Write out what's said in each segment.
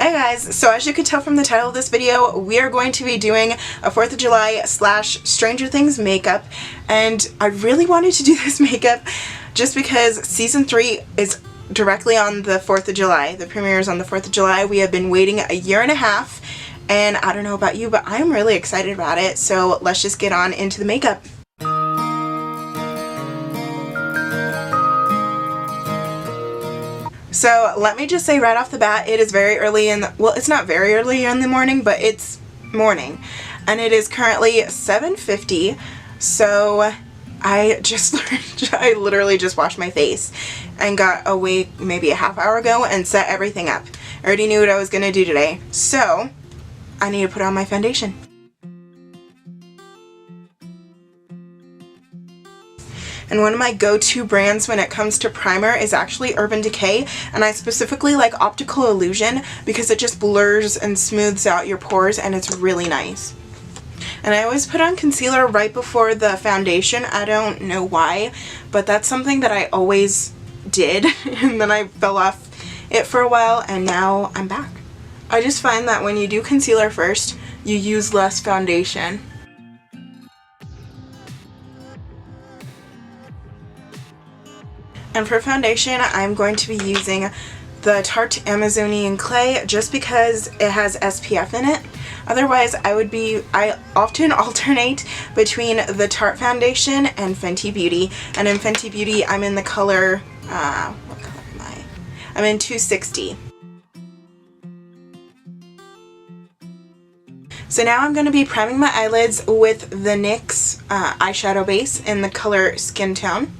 Hey guys, so as you can tell from the title of this video, we are going to be doing a 4th of July / Stranger Things makeup, and I really wanted to do this makeup just because season 3 is directly on the 4th of July. The premiere is on the 4th of July. We have been waiting a year and a half, and I don't know about you, but I'm really excited about it, so let's just get on into the makeup. So let me just say right off the bat, it is very early in the, well, it's not very early in the morning, but it's morning. And it is currently 7:50, so I literally just washed my face and got awake maybe a half hour ago and set everything up. I already knew what I was going to do today, so I need to put on my foundation. And one of my go-to brands when it comes to primer is actually Urban Decay, and I specifically like Optical Illusion because it just blurs and smooths out your pores and it's really nice. And I always put on concealer right before the foundation. I don't know why, but that's something that I always did and then I fell off it for a while and now I'm back. I just find that when you do concealer first, you use less foundation. And for foundation, I'm going to be using the Tarte Amazonian Clay just because it has SPF in it. Otherwise, I often alternate between the Tarte foundation and Fenty Beauty. And in Fenty Beauty, I'm in the color, what color am I? I'm in 260. So now I'm going to be priming my eyelids with the NYX eyeshadow base in the color Skin Tone.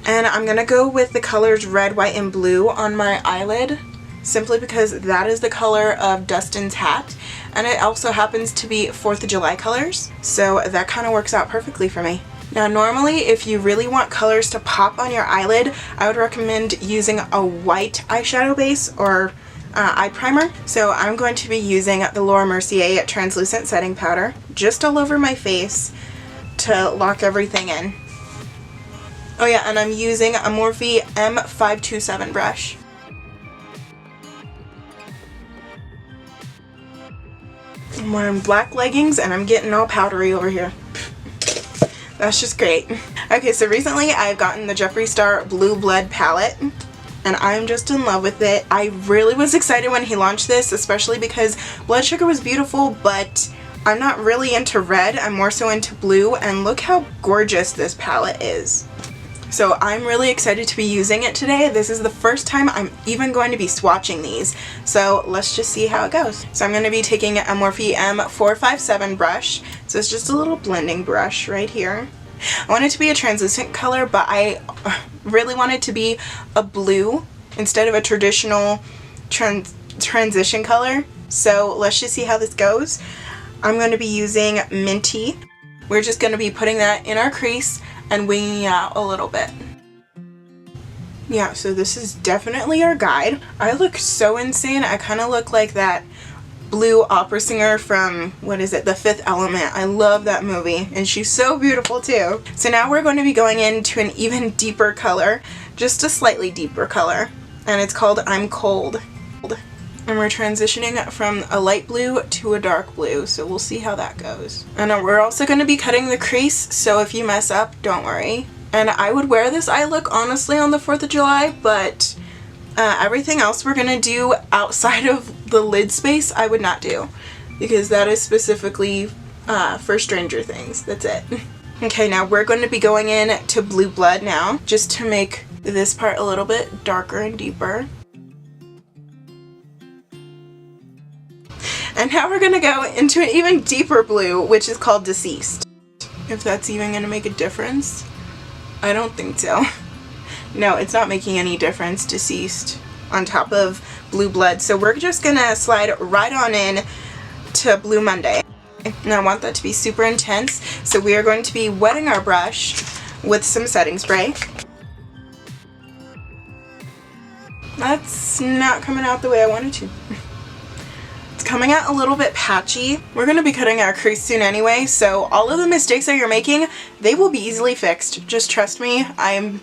And I'm going to go with the colors red, white, and blue on my eyelid simply because that is the color of Dustin's hat, and it also happens to be 4th of July colors, so that kind of works out perfectly for me. Now normally if you really want colors to pop on your eyelid, I would recommend using a white eyeshadow base or eye primer. So I'm going to be using the Laura Mercier translucent setting powder just all over my face to lock everything in. Oh yeah, and I'm using a Morphe M527 brush. I'm wearing black leggings and I'm getting all powdery over here. That's just great. Okay, so recently I've gotten the Jeffree Star Blue Blood palette and I'm just in love with it. I really was excited when he launched this, especially because Blood Sugar was beautiful, but I'm not really into red, I'm more so into blue, and look how gorgeous this palette is. So I'm really excited to be using it today. This is the first time I'm even going to be swatching these. So let's just see how it goes. So I'm going to be taking a Morphe M457 brush. So it's just a little blending brush right here. I want it to be a translucent color, but I really want it to be a blue instead of a traditional transition color. So let's just see how this goes. I'm going to be using Minty. We're just going to be putting that in our crease and winging out a little bit. Yeah, so this is definitely our guide. I look so insane. I kind of look like that blue opera singer from, what is it, The Fifth Element. I love that movie, and she's so beautiful too. So now we're going to be going into an even deeper color, just a slightly deeper color, and it's called I'm Cold. And we're transitioning from a light blue to a dark blue, so we'll see how that goes. And we're also going to be cutting the crease, so if you mess up, don't worry. And I would wear this eye look honestly on the 4th of July, but everything else we're going to do outside of the lid space, I would not do. Because that is specifically for Stranger Things. That's it. Okay, now we're going to be going in to Blue Blood now, just to make this part a little bit darker and deeper. And now we're going to go into an even deeper blue, which is called Deceased. If that's even going to make a difference. I don't think so. No, it's not making any difference, Deceased, on top of Blue Blood. So we're just going to slide right on in to Blue Monday. And I want that to be super intense. So we are going to be wetting our brush with some setting spray. That's not coming out the way I wanted to. Coming out a little bit patchy. We're going to be cutting our crease soon anyway, so all of the mistakes that you're making, they will be easily fixed. Just trust me, I'm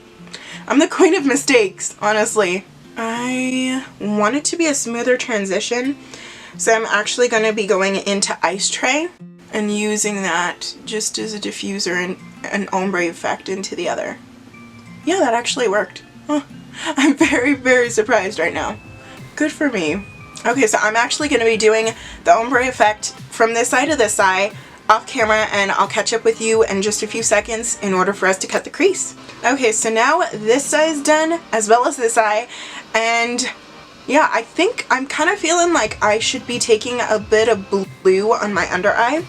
the queen of mistakes, honestly. I want it to be a smoother transition, so I'm actually going to be going into Ice Tray and using that just as a diffuser and an ombre effect into the other. Yeah, that actually worked. Huh. I'm very, very surprised right now. Good for me. Okay, so I'm actually going to be doing the ombre effect from this eye to this eye off camera, and I'll catch up with you in just a few seconds in order for us to cut the crease. Okay, so now this eye is done as well as this eye, and yeah, I think I'm kind of feeling like I should be taking a bit of blue on my under eye.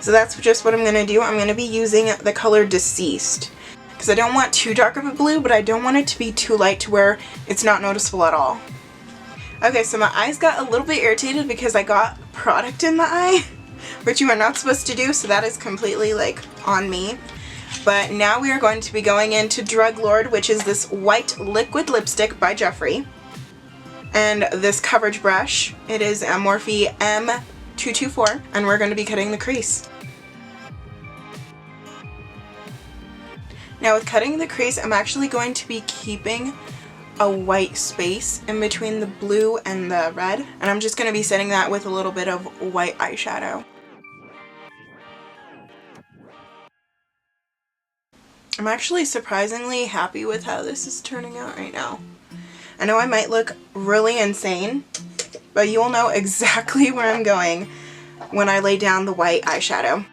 So that's just what I'm going to do. I'm going to be using the color Deceased because I don't want too dark of a blue, but I don't want it to be too light to where it's not noticeable at all. Okay, so my eyes got a little bit irritated because I got product in the eye, which you are not supposed to do, so that is completely like on me. But now we are going to be going into Drug Lord, which is this white liquid lipstick by Jeffree. And this coverage brush, it is a Morphe M224, and we're going to be cutting the crease. Now with cutting the crease, I'm actually going to be keeping a white space in between the blue and the red, and I'm just going to be setting that with a little bit of white eyeshadow. I'm actually surprisingly happy with how this is turning out right now. I know I might look really insane, but you'll know exactly where I'm going when I lay down the white eyeshadow.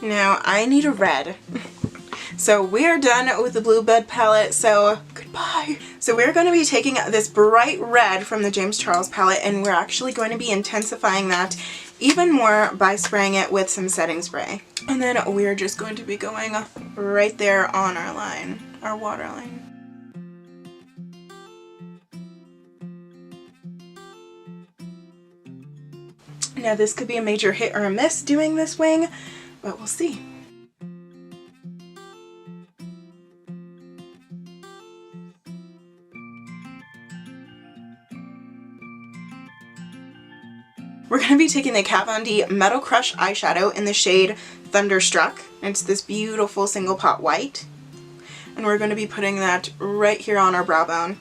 Now I need a red. So we are done with the Blue Bed palette, so goodbye. So we're going to be taking this bright red from the James Charles palette, and we're actually going to be intensifying that even more by spraying it with some setting spray. And then we're just going to be going right there on our line, our waterline. Now this could be a major hit or a miss doing this wing, but we'll see. We're going to be taking the Kat Von D Metal Crush eyeshadow in the shade Thunderstruck. It's this beautiful single pot white. And we're going to be putting that right here on our brow bone.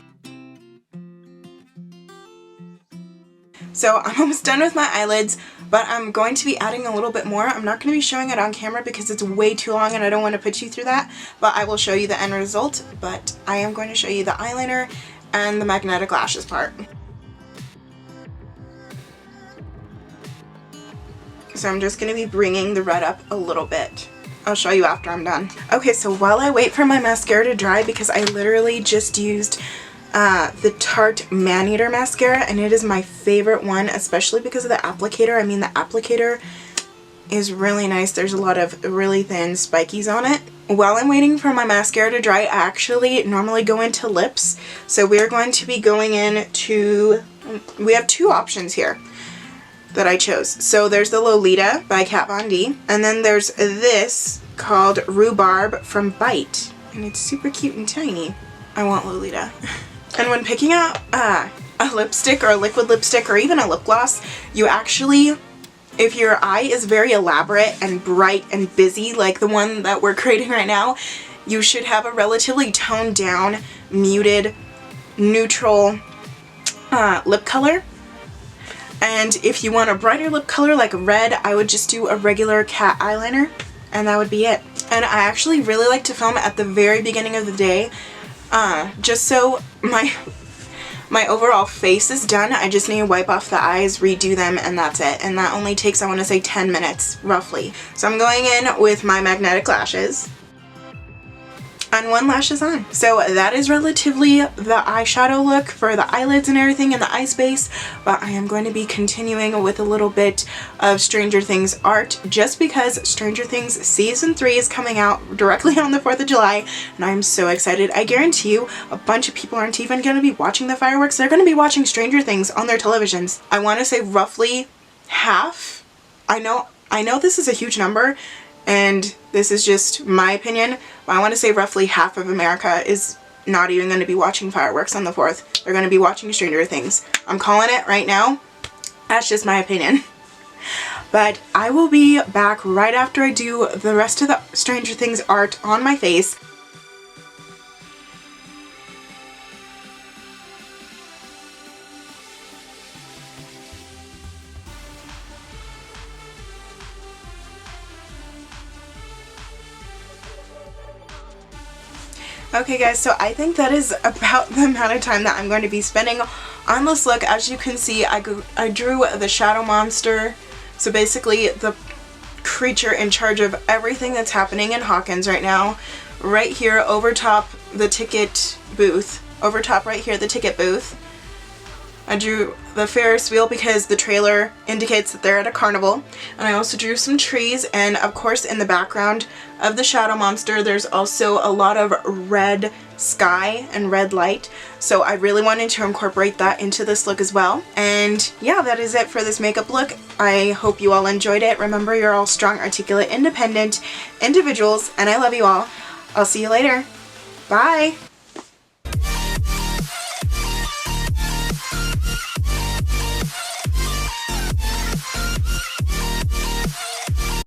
So I'm almost done with my eyelids, but I'm going to be adding a little bit more. I'm not going to be showing it on camera because it's way too long and I don't want to put you through that, but I will show you the end result. But I am going to show you the eyeliner and the magnetic lashes part. So I'm just going to be bringing the red up a little bit. I'll show you after I'm done. Okay, so while I wait for my mascara to dry, because I literally just used the Tarte Maneater mascara, and it is my favorite one, especially because of the applicator. I mean, the applicator is really nice. There's a lot of really thin spikies on it. While I'm waiting for my mascara to dry, I actually normally go into lips. So we're going to be going into, we have two options here that I chose. So there's the Lolita by Kat Von D, and then there's this called Rhubarb from Bite, and it's super cute and tiny. I want Lolita. And when picking out a lipstick or a liquid lipstick or even a lip gloss, you actually, if your eye is very elaborate and bright and busy like the one that we're creating right now, you should have a relatively toned down, muted, neutral lip color. And if you want a brighter lip color like red, I would just do a regular cat eyeliner, and that would be it. And I actually really like to film at the very beginning of the day, just so my overall face is done. I just need to wipe off the eyes, redo them, and that's it. And that only takes, I want to say, 10 minutes, roughly. So I'm going in with my magnetic lashes. And one lash is on. So that is relatively the eyeshadow look for the eyelids and everything in the eye space, but I am going to be continuing with a little bit of Stranger Things art just because Stranger Things Season 3 is coming out directly on the 4th of July, and I'm so excited. I guarantee you a bunch of people aren't even going to be watching the fireworks. They're going to be watching Stranger Things on their televisions. I want to say roughly half. I know this is a huge number, and this is just my opinion, but I want to say roughly half of America is not even going to be watching fireworks on the 4th. They're going to be watching Stranger Things. I'm calling it right now. That's just my opinion. But I will be back right after I do the rest of the Stranger Things art on my face. Okay guys, so I think that is about the amount of time that I'm going to be spending on this look. As you can see, I drew the shadow monster, so basically the creature in charge of everything that's happening in Hawkins right now, right here over top the ticket booth. Over top right here, the ticket booth. I drew the Ferris wheel because the trailer indicates that they're at a carnival. And I also drew some trees, and of course in the background of the shadow monster there's also a lot of red sky and red light. So I really wanted to incorporate that into this look as well. And yeah, that is it for this makeup look. I hope you all enjoyed it. Remember, you're all strong, articulate, independent individuals, and I love you all. I'll see you later. Bye!